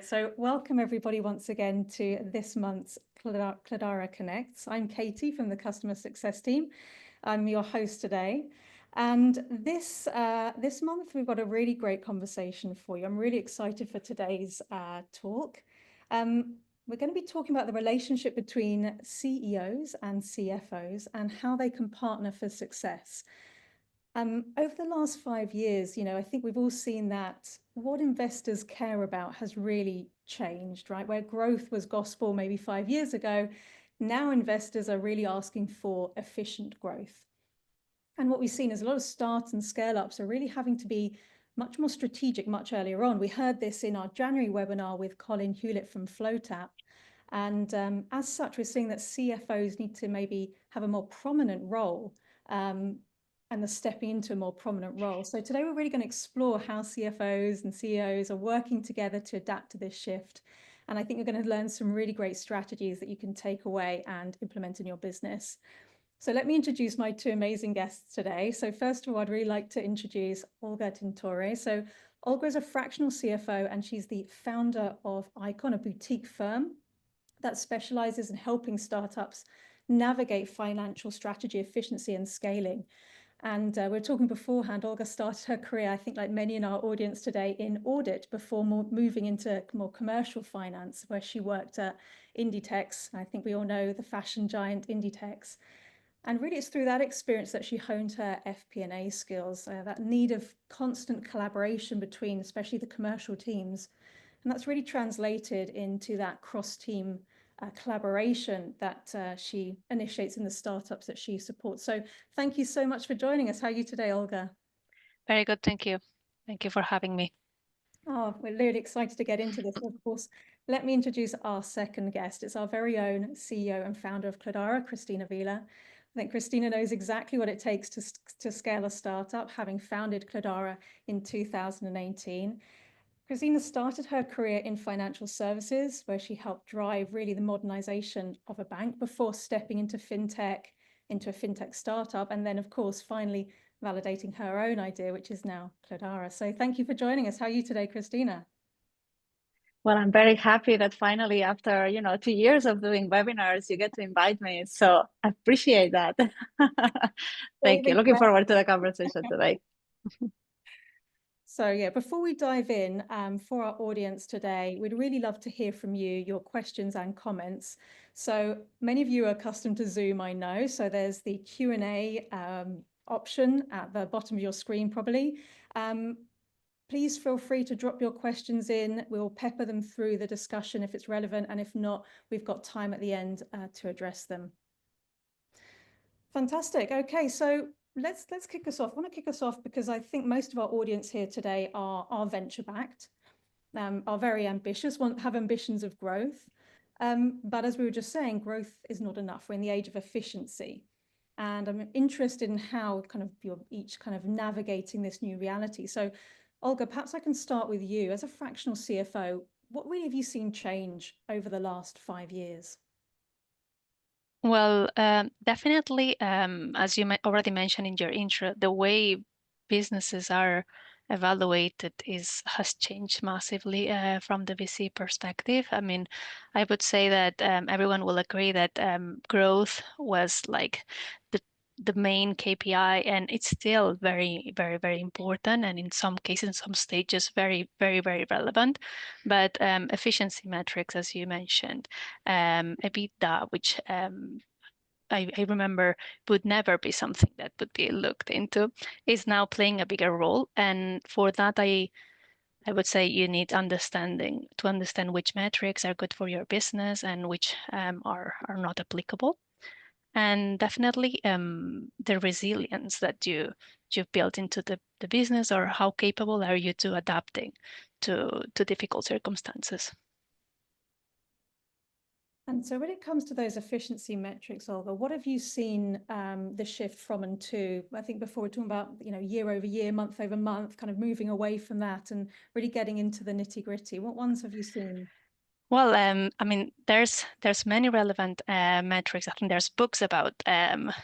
So welcome everybody once again to this month's Cledara Connects. I'm Katie from the Customer Success team. I'm your host today. And this month, we've got a really great conversation for you. I'm really excited for today's talk. We're going to be talking about the relationship between CEOs and CFOs and how they can partner for success. Over the last 5 years, I think we've all seen that what investors care about has really changed, right? Where growth was gospel maybe 5 years ago, now investors are really asking for efficient growth. And what we've seen is a lot of start and scale ups are really having to be much more strategic much earlier on. We heard this in our January webinar with Colin Hewlett from FlowTap. And as such, we're seeing that CFOs need to maybe have a more prominent role and they're stepping into a more prominent role. So today we're really going to explore how CFOs and CEOs are working together to adapt to this shift. And I think you're going to learn some really great strategies that you can take away and implement in your business. So let me introduce my two amazing guests today. So first of all, I'd really like to introduce Olga Tintore. So Olga is a fractional CFO and she's the founder of Ikon, a boutique firm that specializes in helping startups navigate financial strategy, efficiency, and scaling. And we were talking beforehand, Olga started her career, I think like many in our audience today, in audit before moving into more commercial finance, where she worked at Inditex. I think we all know the fashion giant Inditex. And really it's through that experience that she honed her FP&A skills, that need of constant collaboration between especially the commercial teams. And that's really translated into that cross-team collaboration that she initiates in the startups that she supports. So thank you so much for joining us. How are you today, Olga? Very good, thank you. Thank you for having me. Oh, we're really excited to get into this. Of course, let me introduce our second guest. It's our very own CEO and founder of Cledara, Cristina Vila. I think Cristina knows exactly what it takes to scale a startup, having founded Cledara in 2018. Cristina started her career in financial services, where she helped drive really the modernization of a bank before stepping into a fintech startup, and then, of course, finally validating her own idea, which is now Cledara. So thank you for joining us. How are you today, Cristina? Well, I'm very happy that finally, after 2 years of doing webinars, you get to invite me. So I appreciate that. Thank you. Looking forward to the conversation today. So yeah, before we dive in, for our audience today, we'd really love to hear from you, your questions and comments. So many of you are accustomed to Zoom, I know. So there's the Q&A option at the bottom of your screen, probably. Please feel free to drop your questions in. We'll pepper them through the discussion if it's relevant, and if not, we've got time at the end to address them. Fantastic. Okay, so let's kick us off. I want to kick us off because I think most of our audience here today are venture backed, are very ambitious, have ambitions of growth. But as we were just saying, growth is not enough. We're in the age of efficiency. And I'm interested in how you're each navigating this new reality. So Olga, perhaps I can start with you. As a fractional CFO, what really have you seen change over the last 5 years? Well, definitely, as you already mentioned in your intro, the way businesses are evaluated has changed massively from the VC perspective. I mean, I would say that everyone will agree that growth was like the main KPI, and it's still very, very, very important, and in some cases, in some stages, very, very, very relevant. But efficiency metrics, as you mentioned, EBITDA, which I remember would never be something that would be looked into, is now playing a bigger role. And for that, I would say you need understanding to understand which metrics are good for your business and which are not applicable. And definitely the resilience that you've built into the business, or how capable are you to adapting to difficult circumstances. And so when it comes to those efficiency metrics, Olga, what have you seen the shift from and to? I think before we're talking about, year over year, month over month, kind of moving away from that and really getting into the nitty gritty. What ones have you seen? Well, I mean, there's many relevant metrics. I think there's books about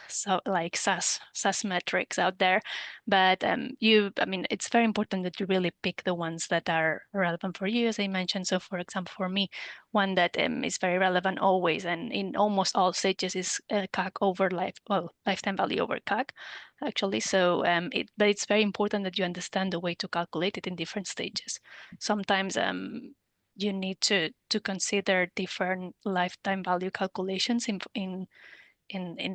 so like SaaS metrics out there, but I mean, it's very important that you really pick the ones that are relevant for you, as I mentioned. So, for example, for me, one that is very relevant always and in almost all stages is CAC over lifetime value over CAC, actually. So, but it's very important that you understand the way to calculate it in different stages. Sometimes you need to consider different lifetime value calculations in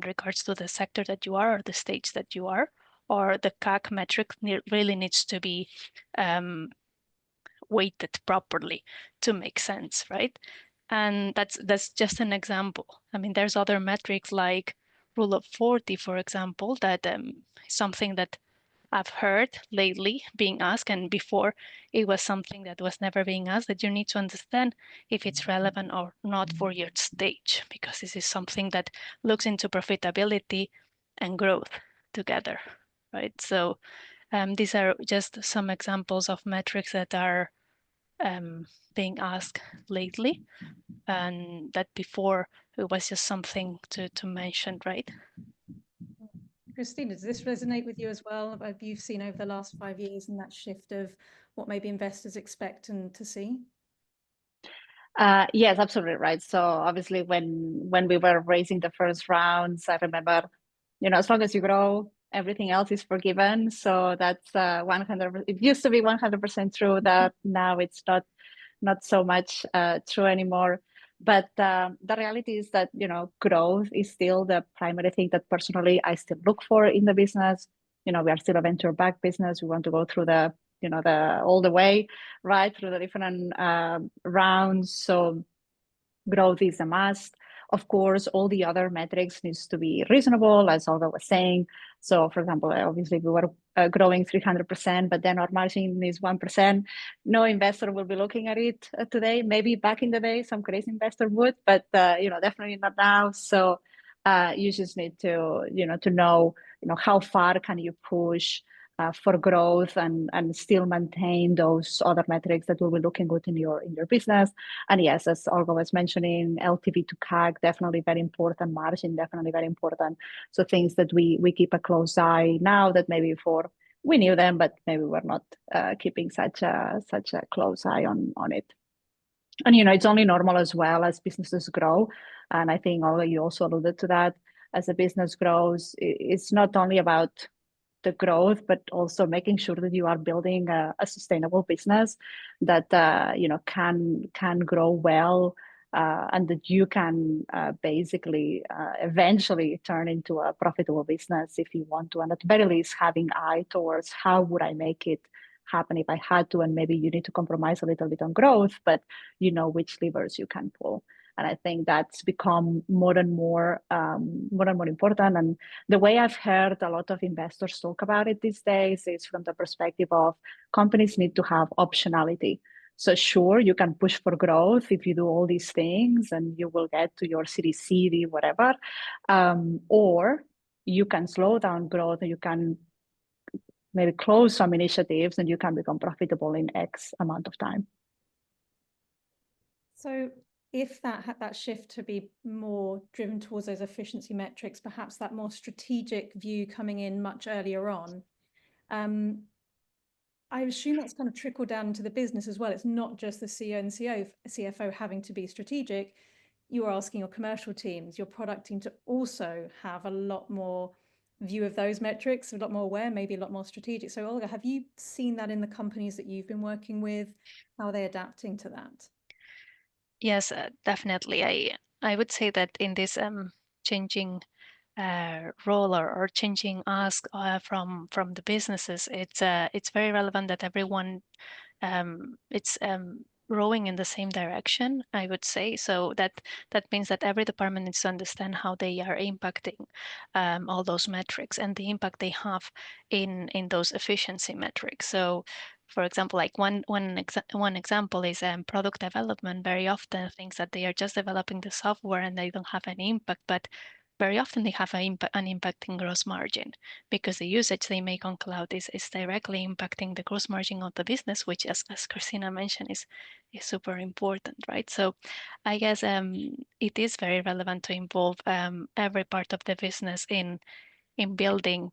regards to the sector that you are or the stage that you are, or the CAC metric really needs to be weighted properly to make sense, right? And that's just an example. I mean, there's other metrics like rule of 40, for example, that is something that I've heard lately being asked, and before it was something that was never being asked, that you need to understand if it's relevant or not for your stage, because this is something that looks into profitability and growth together, right? So these are just some examples of metrics that are being asked lately, and that before it was just something to mention, right? Christina, does this resonate with you as well? Have you seen over the last 5 years and that shift of what maybe investors expect and to see? Yes, absolutely right. So obviously, when we were raising the first rounds, I remember, as long as you grow, everything else is forgiven. So that's 100. It used to be 100% true. That now it's not so much true anymore. But the reality is that growth is still the primary thing that personally I still look for in the business. We are still a venture-backed business. We want to go through the all the way right through the different rounds. So growth is a must. Of course, all the other metrics needs to be reasonable, as Olga was saying. So, for example, obviously we were growing 300%, but then our margin is 1%. No investor will be looking at it today. Maybe back in the day, some crazy investor would, but definitely not now. So, you just need to know how far can you push for growth and still maintain those other metrics that will be looking good in your business. And yes, as Olga was mentioning, LTV to CAC, definitely very important. Margin, definitely very important. So things that we keep a close eye now that maybe before we knew them, but maybe we're not keeping such a close eye on it. And it's only normal as well as businesses grow. And I think Olga, you also alluded to that. As a business grows, it's not only about the growth, but also making sure that you are building a sustainable business that can grow well, and that you can basically eventually turn into a profitable business if you want to. And at the very least, having eye towards how would I make it happen if I had to, and maybe you need to compromise a little bit on growth, but you know which levers you can pull. And I think that's become more and more important. And the way I've heard a lot of investors talk about it these days is from the perspective of companies need to have optionality. So sure, you can push for growth if you do all these things and you will get to your Series C, D, whatever. Or you can slow down growth and you can maybe close some initiatives and you can become profitable in X amount of time. So if that shift to be more driven towards those efficiency metrics, perhaps that more strategic view coming in much earlier on, I assume that's kind of trickled down into the business as well. It's not just the CEO and CFO having to be strategic. You are asking your commercial teams, your product team to also have a lot more view of those metrics, a lot more aware, maybe a lot more strategic. So Olga, have you seen that in the companies that you've been working with? How are they adapting to that? Yes, definitely. I would say that in this changing role or changing ask from the businesses, it's very relevant that everyone it's rowing in the same direction, I would say. So that means that every department needs to understand how they are impacting all those metrics and the impact they have in those efficiency metrics. So for example, like one example is product development. Very often thinks that they are just developing the software and they don't have any impact, but very often they have an impact in gross margin, because the usage they make on cloud is directly impacting the gross margin of the business, which, as Cristina mentioned, is super important, right? So I guess it is very relevant to involve every part of the business in building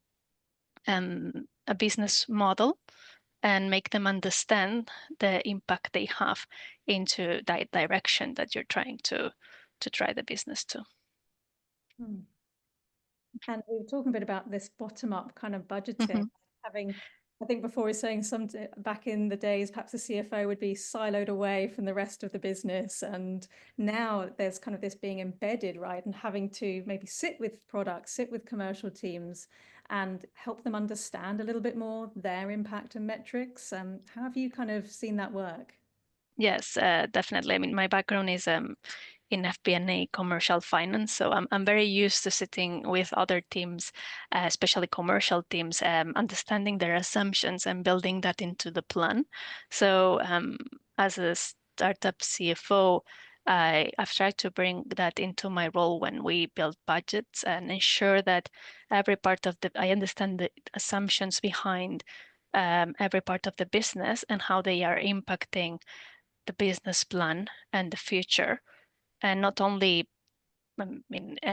a business model and make them understand the impact they have into that direction that you're trying to drive the business to. And we were talking a bit about this bottom-up kind of budgeting, having, I think before we were saying back in the days, perhaps the CFO would be siloed away from the rest of the business. And now there's kind of this being embedded, right? And having to maybe sit with products, sit with commercial teams and help them understand a little bit more their impact and metrics. How have you kind of seen that work? Yes, definitely. I mean, my background is in FP&A commercial finance, so I'm very used to sitting with other teams, especially commercial teams, understanding their assumptions and building that into the plan. So as a startup CFO, I've tried to bring that into my role when we build budgets and ensure that every part of I understand the assumptions behind every part of the business and how they are impacting the business plan and the future, and not only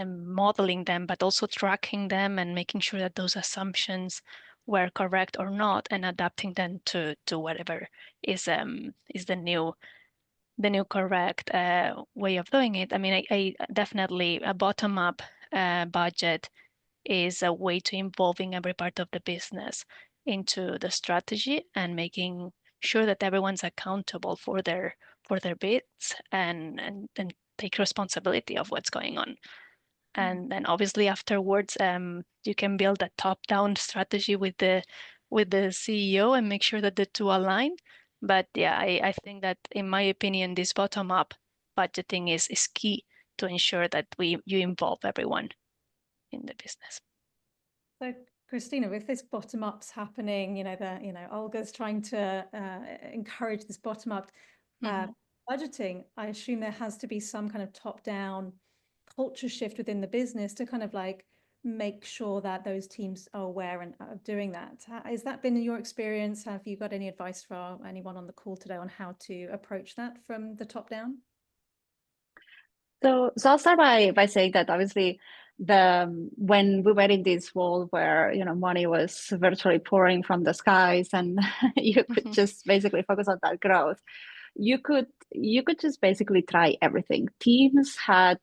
modeling them, but also tracking them and making sure that those assumptions were correct or not, and adapting them to whatever is the new correct way of doing it. I mean, I definitely a bottom-up budget is a way to involving every part of the business into the strategy and making sure that everyone's accountable for their bits and take responsibility of what's going on. And then obviously afterwards, you can build a top-down strategy with the CEO and make sure that the two align. But yeah, I think that in my opinion, this bottom-up budgeting is key to ensure that you involve everyone in the business. So Cristina, with this bottom-up's happening, Olga's trying to encourage this bottom-up budgeting. I assume there has to be some kind of top-down culture shift within the business to kind of like make sure that those teams are aware and are doing that. Has that been your experience? Have you got any advice for anyone on the call today on how to approach that from the top down? So I'll start by saying that obviously when we were in this world where money was virtually pouring from the skies and you could just basically focus on that growth, you could just basically try everything. Teams had,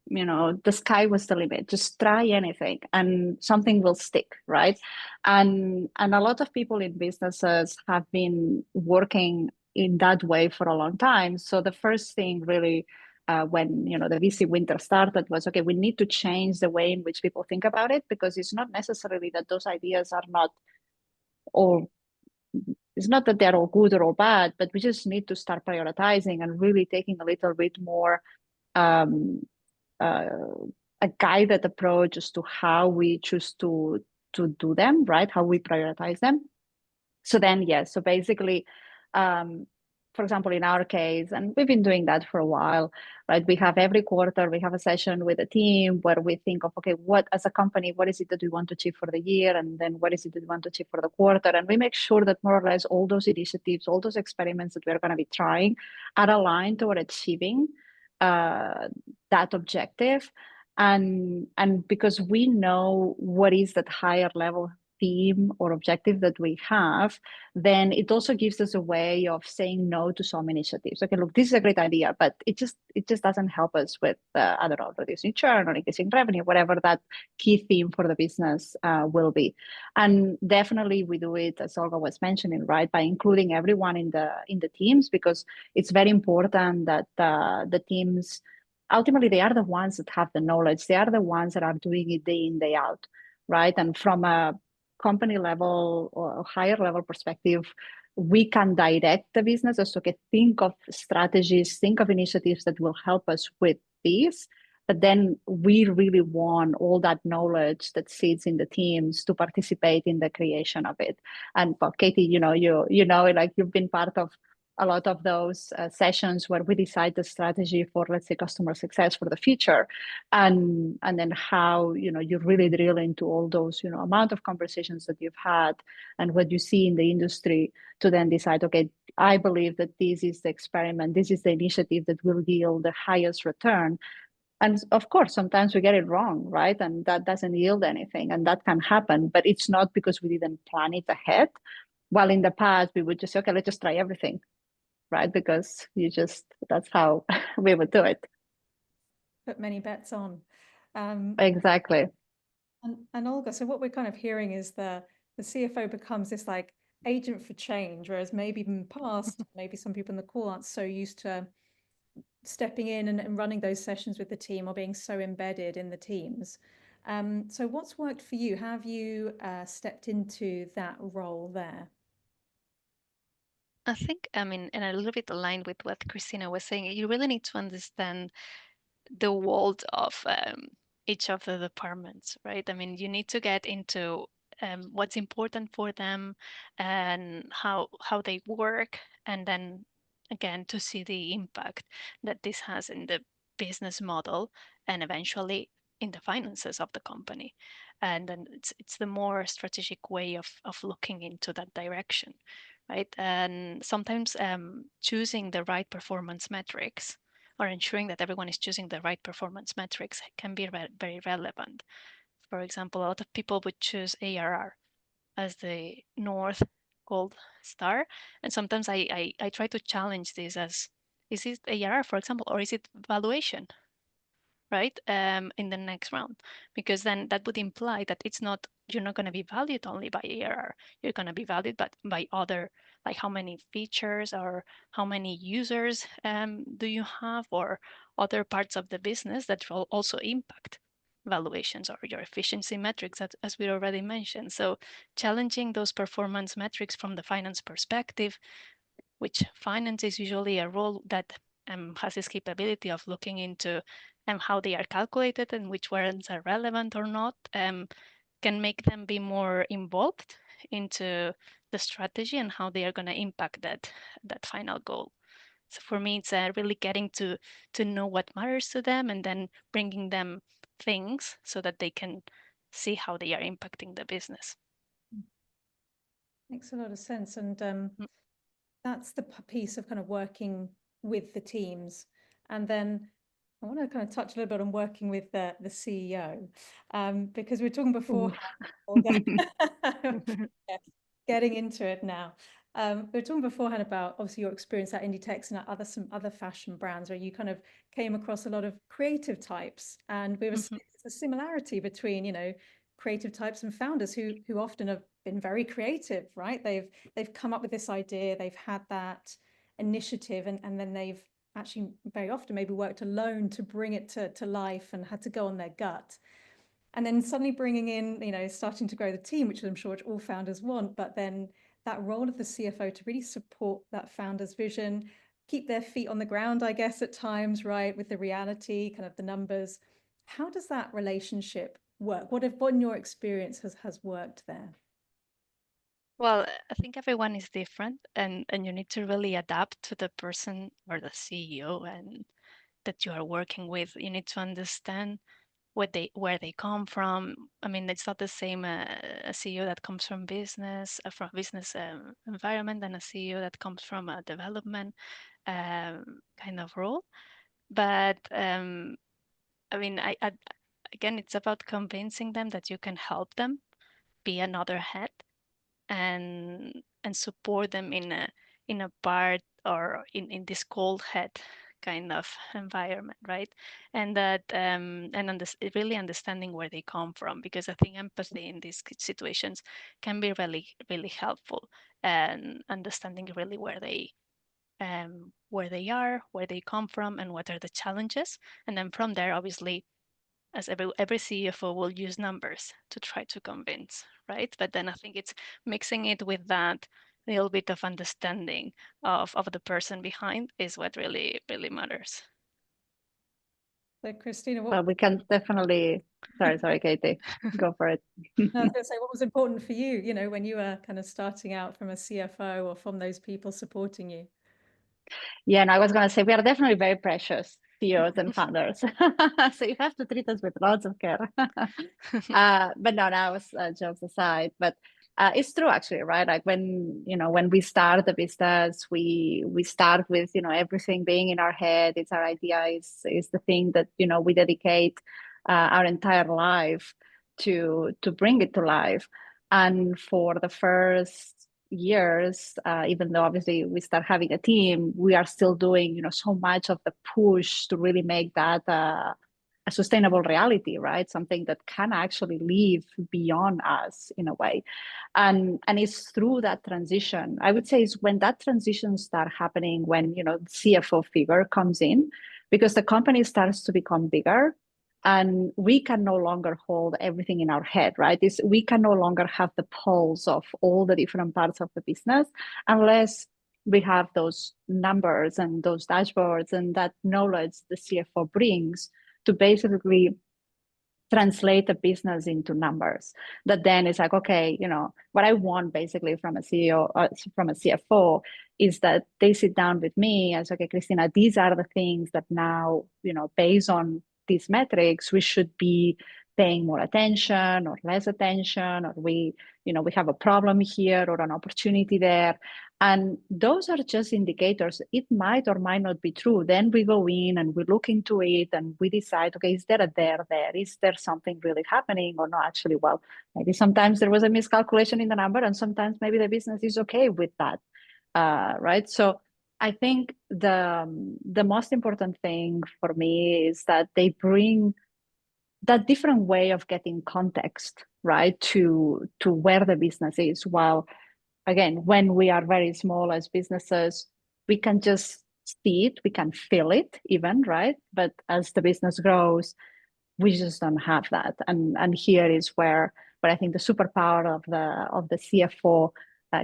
the sky was the limit. Just try anything and something will stick, right? And a lot of people in businesses have been working in that way for a long time. So the first thing really when the VC winter started was, okay, we need to change the way in which people think about it, because it's not necessarily that those ideas are not all, it's not that they're all good or all bad, but we just need to start prioritizing and really taking a little bit more a guided approach as to how we choose to do them, right? How we prioritize them. So then, yes, so basically, for example, in our case, and we've been doing that for a while, right? We have every quarter, we have a session with a team where we think of, okay, what as a company, what is it that we want to achieve for the year? And then what is it that we want to achieve for the quarter? And we make sure that more or less all those initiatives, all those experiments that we're going to be trying are aligned toward achieving that objective. And because we know what is that higher level theme or objective that we have, then it also gives us a way of saying no to some initiatives. Okay, look, this is a great idea, but it just doesn't help us with I don't know, reducing churn or increasing revenue, whatever that key theme for the business will be. And definitely we do it, as Olga was mentioning, right, by including everyone in the teams, because it's very important that the teams ultimately they are the ones that have the knowledge. They are the ones that are doing it day in, day out, right? And from a company level or higher level perspective, we can direct the business as to think of strategies, think of initiatives that will help us with this. But then we really want all that knowledge that sits in the teams to participate in the creation of it. And Katie, like you've been part of a lot of those sessions where we decide the strategy for, let's say, customer success for the future, and then how you really drill into all those amount of conversations that you've had and what you see in the industry to then decide, okay, I believe that this is the experiment, this is the initiative that will yield the highest return. And of course, sometimes we get it wrong, right? And that doesn't yield anything, and that can happen. But it's not because we didn't plan it ahead. While in the past, we would just say, okay, let's just try everything, right? Because that's how we would do it. Put many bets on. Exactly. And Olga, so what we're kind of hearing is the CFO becomes this like agent for change, whereas maybe in the past, maybe some people in the call aren't so used to stepping in and running those sessions with the team or being so embedded in the teams. So what's worked for you? Have you stepped into that role there? I think, I mean, and a little bit aligned with what Cristina was saying, you really need to understand the world of each of the departments, right? I mean, you need to get into what's important for them and how they work, and then again to see the impact that this has in the business model and eventually in the finances of the company. And then it's the more strategic way of looking into that direction, right? And sometimes choosing the right performance metrics or ensuring that everyone is choosing the right performance metrics can be very relevant. For example, a lot of people would choose ARR as the North Gold Star. And sometimes I try to challenge this as, is it ARR, for example, or is it valuation? Right, in the next round, because then that would imply that you're not going to be valued only by ARR. You're going to be valued by other, like how many features or how many users do you have, or other parts of the business that will also impact valuations or your efficiency metrics, as we already mentioned. So challenging those performance metrics from the finance perspective, which finance is usually a role that has this capability of looking into how they are calculated and which ones are relevant or not, can make them be more involved into the strategy and how they are going to impact that final goal. So for me, it's really getting to know what matters to them and then bringing them things so that they can see how they are impacting the business. Makes a lot of sense. And that's the piece of kind of working with the teams. And then I want to kind of touch a little bit on working with the CEO, because we were talking before, getting into it now. We were talking beforehand about obviously your experience at Inditex and at some other fashion brands where you kind of came across a lot of creative types, and we were seeing a similarity between creative types and founders who often have been very creative, right? They've come up with this idea, they've had that initiative, and then they've actually very often maybe worked alone to bring it to life and had to go on their gut. And then suddenly bringing in, starting to grow the team, which I'm sure all founders want, but then that role of the CFO to really support that founder's vision, keep their feet on the ground, I guess, at times, right, with the reality, kind of the numbers. How does that relationship work? What in your experience has worked there? Well, I think everyone is different, and you need to really adapt to the person or the CEO and that you are working with. You need to understand where they come from. I mean, it's not the same a CEO that comes from a business environment than a CEO that comes from a development kind of role. But I mean, again, it's about convincing them that you can help them be another head and support them in a part or in this cold head kind of environment, right? And that really understanding where they come from, because I think empathy in these situations can be really, really helpful, and understanding really where they are, where they come from, and what are the challenges. And then from there, obviously, as every CFO will use numbers to try to convince, right? But then I think it's mixing it with that little bit of understanding of the person behind is what really, really matters. So Cristina, Well, we can definitely, sorry, Katie, go for it. I was going to say, what was important for you, when you were kind of starting out from a CFO or from those people supporting you? Yeah, and I was going to say we are definitely very precious CEOs and founders, so you have to treat us with lots of care. But no, that was jokes aside. But it's true, actually, right? Like when we start the business, we start with everything being in our head. It's our idea. Is the thing that we dedicate our entire life to bring it to life. And for the first years, even though obviously we start having a team, we are still doing so much of the push to really make that a sustainable reality, right? Something that can actually live beyond us in a way. And it's through that transition, I would say, is when that transition start happening, when CFO figure comes in, because the company starts to become bigger and we can no longer hold everything in our head, right? We can no longer have the pulse of all the different parts of the business unless we have those numbers and those dashboards and that knowledge the CFO brings to basically translate the business into numbers. That then it's like, okay, what I want basically from a CEO, from a CFO, is that they sit down with me and say, okay, Cristina, these are the things that now, based on these metrics, we should be paying more attention or less attention, or we have a problem here or an opportunity there. And those are just indicators. It might or might not be true. Then we go in and we look into it and we decide, okay, is there a there there? Is there something really happening or not? Actually, well, maybe sometimes there was a miscalculation in the number and sometimes maybe the business is okay with that, right? So I think the most important thing for me is that they bring that different way of getting context, right, to where the business is. While again, when we are very small as businesses, we can just see it, we can feel it even, right? But as the business grows, we just don't have that. And here is where I think the superpower of the CFO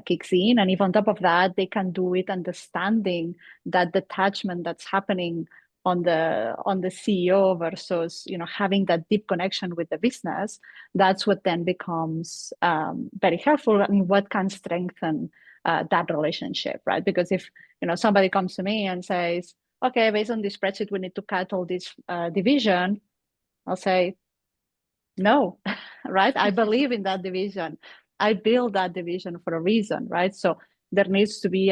kicks in. And if on top of that, they can do it understanding that detachment that's happening on the CEO versus having that deep connection with the business, that's what then becomes very helpful and what can strengthen that relationship, right? Because if somebody comes to me and says, okay, based on this spreadsheet, we need to cut all this division, I'll say, no, right? I believe in that division. I build that division for a reason, right? So there needs to be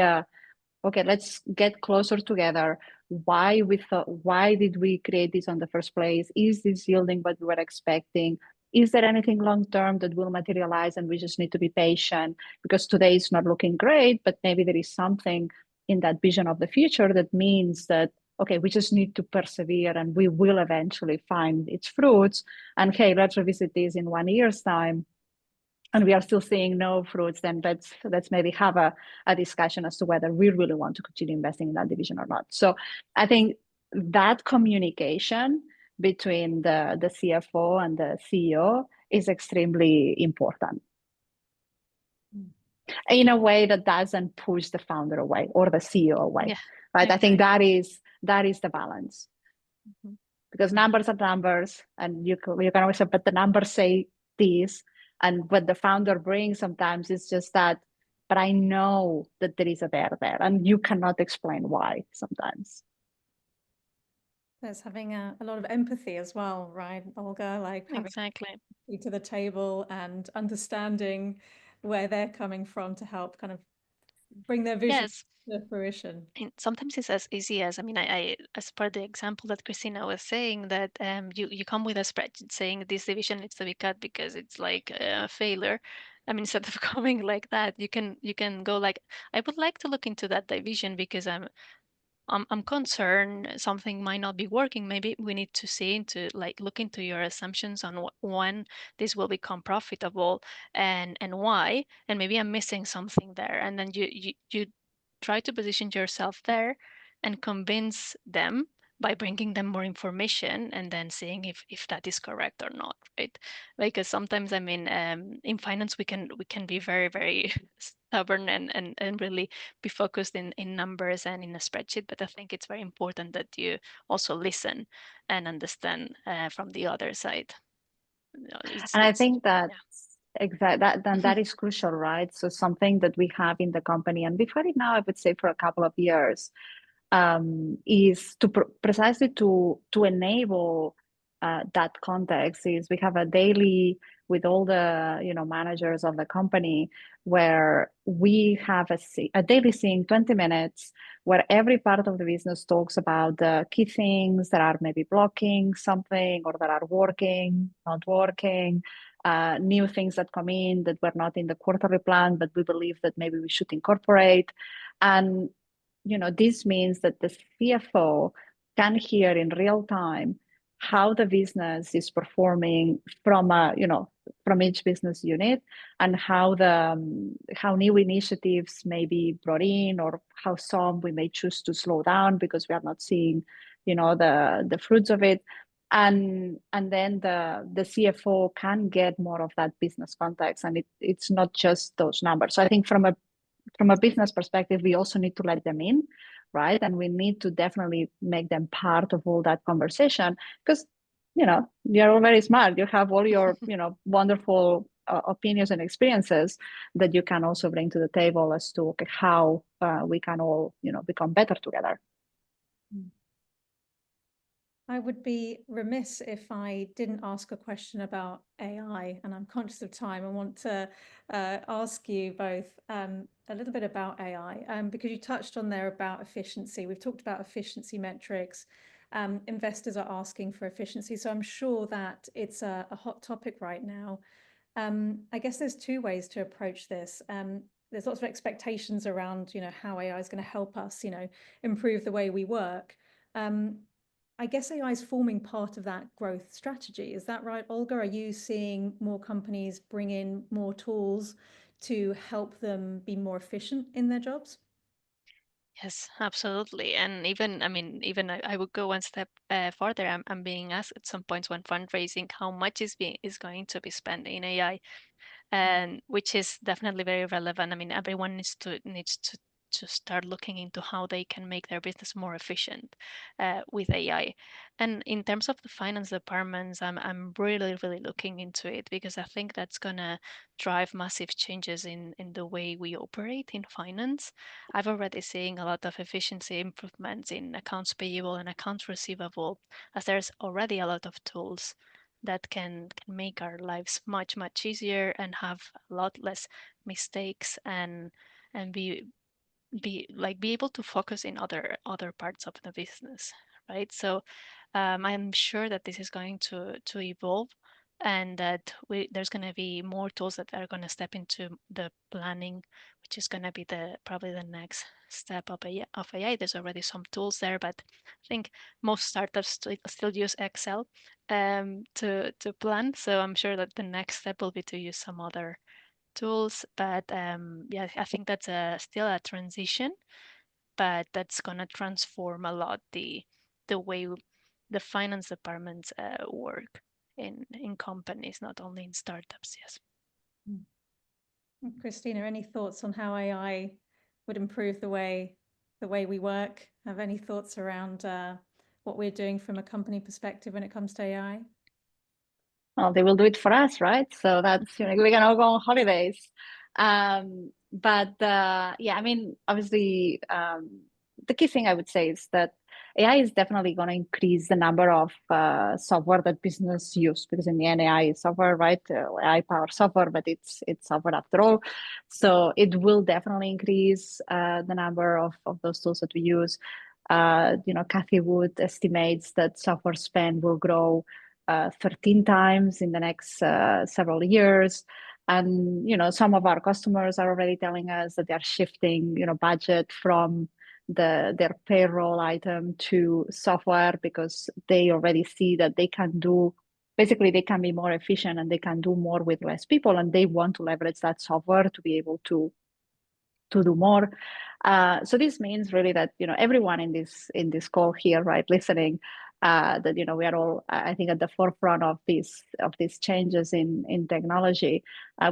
okay, let's get closer together. Why did we create this in the first place? Is this yielding what we were expecting? Is there anything long-term that will materialize and we just need to be patient? Because today is not looking great, but maybe there is something in that vision of the future that means that, okay, we just need to persevere and we will eventually find its fruits. And hey, let's revisit this in 1 year's time. And we are still seeing no fruits, then let's maybe have a discussion as to whether we really want to continue investing in that division or not. So I think that communication between the CFO and the CEO is extremely important in a way that doesn't push the founder away or the CEO away. Yeah, right? exactly. I think that is the balance. Mm-hmm. Because numbers are numbers, and you can always say, but the numbers say this. And what the founder brings sometimes is just that, but I know that there is a there, and you cannot explain why sometimes. There's having a lot of empathy as well, right, Olga? Like having Exactly to the table and understanding where they're coming from to help kind of bring their vision to fruition. And sometimes it's as easy as, I as per the example that Cristina was saying, that you come with a spreadsheet saying this division needs to be cut because it's like a failure. Instead of coming like that, you can go like, I would like to look into that division because I'm concerned something might not be working. Maybe we need to look into your assumptions on when this will become profitable and why, and maybe I'm missing something there. And then you try to position yourself there and convince them by bringing them more information and then seeing if that is correct or not, right? Because sometimes, in finance, we can be very, very stubborn and really be focused in numbers and in a spreadsheet. But I think it's very important that you also listen and understand from the other side. I think that that is crucial, right? So something that we have in the company, and we've had it now, I would say, for a couple of years, is to precisely to enable that context. Is we have a daily with all the managers of the company where we have a daily scene, 20 minutes, where every part of the business talks about the key things that are maybe blocking something or that are working, not working, new things that come in that were not in the quarterly plan, but we believe that maybe we should incorporate. And this means that the CFO can hear in real time how the business is performing from from each business unit, and how new initiatives may be brought in, or how some we may choose to slow down because we are not seeing the fruits of it. And then the CFO can get more of that business context, and it's not just those numbers. So I think from a business perspective, we also need to let them in, right? And we need to definitely make them part of all that conversation, because you're all very smart. You have all your wonderful opinions and experiences that you can also bring to the table as to how we can all become better together. I would be remiss if I didn't ask a question about AI, and I'm conscious of time. I want to ask you both a little bit about AI, because you touched on there about efficiency. We've talked about efficiency metrics. Investors are asking for efficiency, so I'm sure that it's a hot topic right now. I guess there's two ways to approach this. There's lots of expectations around, how AI is going to help us, improve the way we work. I guess AI is forming part of that growth strategy. Is that right, Olga? Are you seeing more companies bring in more tools to help them be more efficient in their jobs? Yes, absolutely. And even I would go one step further. I'm being asked at some points when fundraising how much is going to be spent in AI, and which is definitely very relevant. I mean, everyone needs to start looking into how they can make their business more efficient with AI. And in terms of the finance departments, I'm really, really looking into it, because I think that's gonna drive massive changes in the way we operate in finance. I've already seen a lot of efficiency improvements in accounts payable and accounts receivable, as there's already a lot of tools that can make our lives much, much easier and have a lot less mistakes, and be able to focus in other parts of the business, right? So I'm sure that this is going to evolve, and that there's going to be more tools that are going to step into the planning, which is going to be probably the next step of AI. There's already some tools there, but I think most startups still use Excel to plan. So I'm sure that the next step will be to use some other tools. But yeah, I think that's still a transition, but that's gonna transform a lot the way the finance departments work in companies, not only in startups. Yes. Cristina, any thoughts on how AI would improve the way we work? Have any thoughts around what we're doing from a company perspective when it comes to AI? Well, they will do it for us, right? So that's, we can all go on holidays. But yeah, I mean, obviously, the key thing I would say is that AI is definitely going to increase the number of software that business use, because in the end, AI is software, right? AI powered software, but it's software after all. So it will definitely increase the number of those tools that we use. Kathy Wood estimates that software spend will grow 13 times in the next several years. And some of our customers are already telling us that they're shifting budget from their payroll item to software, because they already see that they can be more efficient, and they can do more with less people, and they want to leverage that software to be able to do more. So this means really that everyone in this call here, right, listening, that we are all, I think, at the forefront of these changes in technology.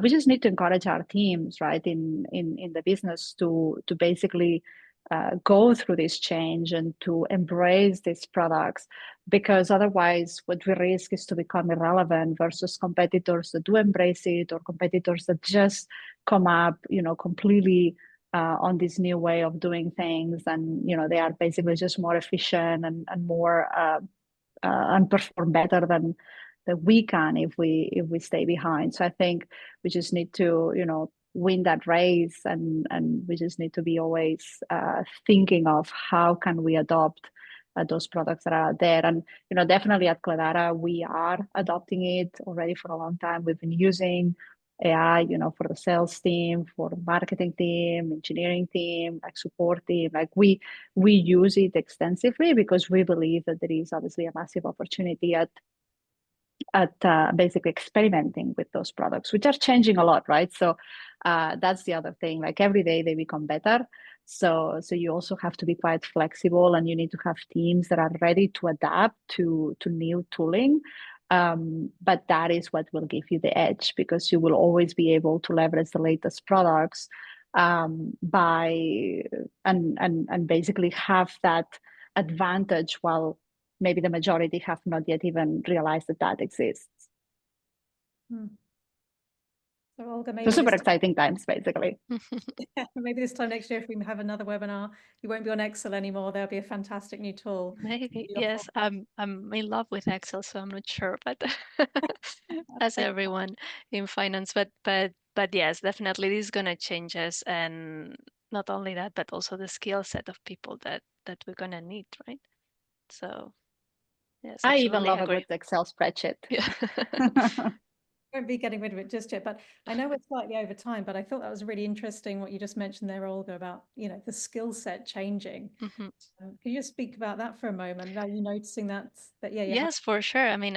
We just need to encourage our teams, right, in the business to basically go through this change and to embrace these products, because otherwise what we risk is to become irrelevant versus competitors that do embrace it, or competitors that just come up completely on this new way of doing things, and they are basically just more efficient and more and perform better than that we can if we stay behind. So I think we just need to win that race, and we just need to be always thinking of how can we adopt those products that are out there. And definitely at Cledara we are adopting it already for a long time. We've been using AI, for the sales team, for the marketing team, engineering team, like support team. Like we use it extensively because we believe that there is obviously a massive opportunity at basically experimenting with those products, which are changing a lot, right? So that's the other thing. Like every day they become better. So you also have to be quite flexible, and you need to have teams that are ready to adapt to new tooling. But that is what will give you the edge, because you will always be able to leverage the latest products by and basically have that advantage while maybe the majority have not yet even realized that exists. So Olga, So maybe super exciting times, basically. maybe this time next year, if we have another webinar, you won't be on Excel anymore. There'll be a fantastic new tool. Maybe, yes. I'm in love with Excel, so I'm not sure, but as everyone in finance, but yes, definitely this is gonna change us, and not only that, but also the skill set of people that we're gonna need, right? So yes, I even absolutely love agree. a good Excel spreadsheet. Yeah. Won't be getting rid of it just yet, but I know we're slightly over time, but I thought that was really interesting what you just mentioned there, Olga, about the skill set changing. Mm-hmm. Can you just speak about that for a moment? Are you noticing that yeah, Yes, for sure. I mean,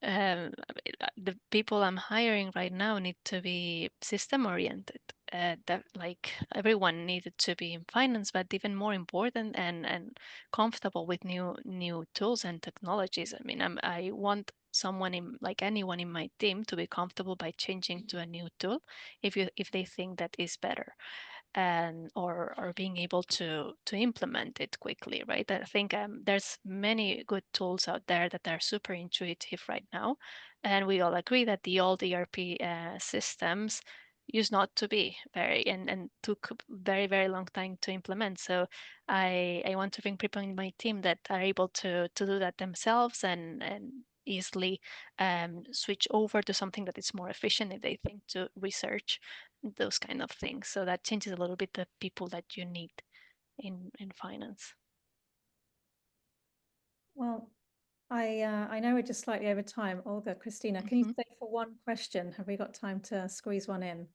the people I'm hiring right now need to be system oriented. That like everyone needed to be in finance, but even more important and comfortable with new tools and technologies. I mean, I want someone like anyone in my team to be comfortable by changing to a new tool if they think that is better, and or being able to implement it quickly, right? I think there's many good tools out there that are super intuitive right now, and we all agree that the old ERP systems used not to be very and took very very long time to implement. So I want to bring people in my team that are able to do that themselves and easily switch over to something that is more efficient if they think to research those kind of things. So that changes a little bit the people that you need in finance. Well, I know we're just slightly over time. Olga, Cristina, can you stay for one question? Have we got time to squeeze one in?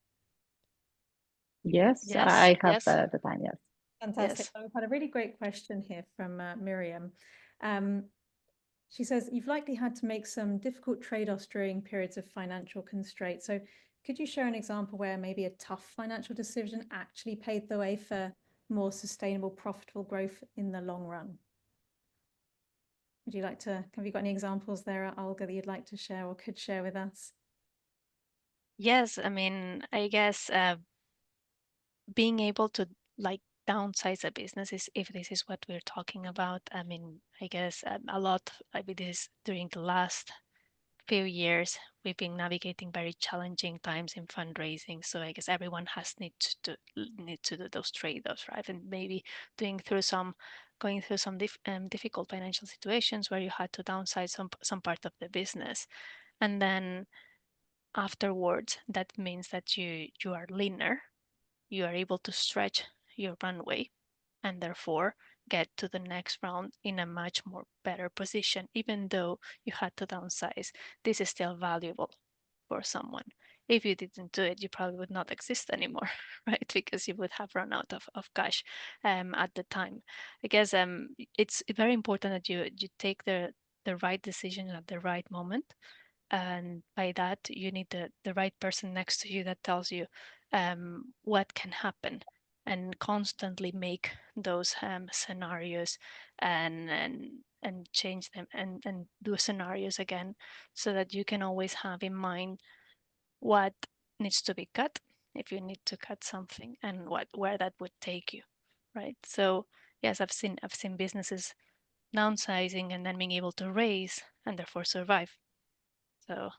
Yes, Yes, I have yes. the time, yes. Fantastic. Yes. Well, we've had a really great question here from Miriam. She says, you've likely had to make some difficult trade-offs during periods of financial constraint. So could you share an example where maybe a tough financial decision actually paved the way for more sustainable, profitable growth in the long run? Would you like to, have you got any examples there, Olga, that you'd like to share or could share with us? Yes, I mean, I guess being able to like downsize a business is, if this is what we're talking about. I mean, I guess a lot of it is during the last few years we've been navigating very challenging times in fundraising, so I guess everyone has need to do those trade-offs, right? And maybe going through some difficult financial situations where you had to downsize some part of the business, and then afterwards that means that you are leaner, you are able to stretch your runway, and therefore get to the next round in a much more better position. Even though you had to downsize, this is still valuable for someone. If you didn't do it, you probably would not exist anymore, right? Because you would have run out of cash at the time. I guess it's very important that you take the right decision at the right moment, and by that you need the right person next to you that tells you what can happen, and constantly make those scenarios and change them and do scenarios again, so that you can always have in mind what needs to be cut if you need to cut something, and where that would take you, right? So yes, I've seen businesses downsizing and then being able to raise and therefore survive. So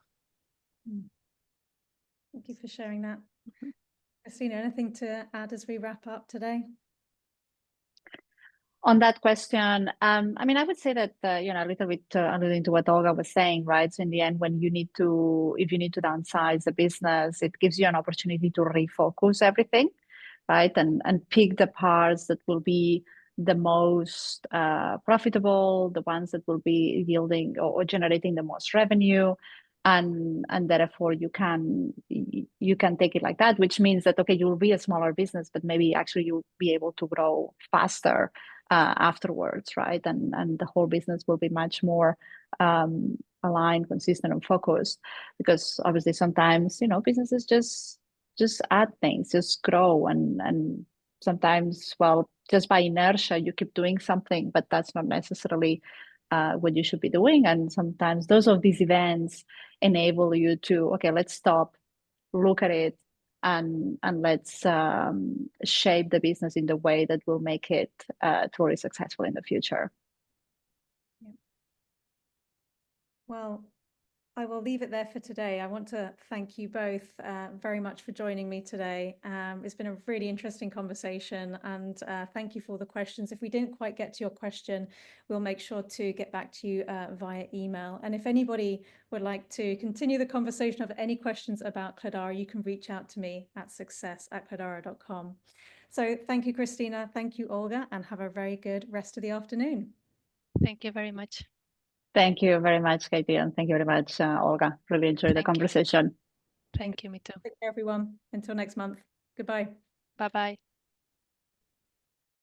Thank you for sharing that. Cristina, anything to add as we wrap up today? On that question, I mean, I would say that, a little bit alluding to what Olga was saying, right? So in the end, if you need to downsize the business, it gives you an opportunity to refocus everything, right? And pick the parts that will be the most profitable, the ones that will be yielding or generating the most revenue. And therefore you can take it like that, which means that, okay, you will be a smaller business, but maybe actually you'll be able to grow faster afterwards, right? And the whole business will be much more aligned, consistent, and focused. Because obviously sometimes, businesses just add things, just grow, and sometimes, well, just by inertia, you keep doing something, but that's not necessarily what you should be doing. And sometimes those of these events enable you to, okay, let's stop, look at it, and let's shape the business in the way that will make it truly successful in the future. Yeah. Well, I will leave it there for today. I want to thank you both very much for joining me today. It's been a really interesting conversation, and thank you for all the questions. If we didn't quite get to your question, we'll make sure to get back to you via email. And if anybody would like to continue the conversation of any questions about Cledara, you can reach out to me at success@cledara.com. So thank you, Cristina. Thank you, Olga, and have a very good rest of the afternoon. Thank you very much. Thank you very much, Katie, and thank you very much, Olga. Really enjoyed the conversation. Thank you, me too. Take care, everyone. Until next month. Goodbye. Bye-bye.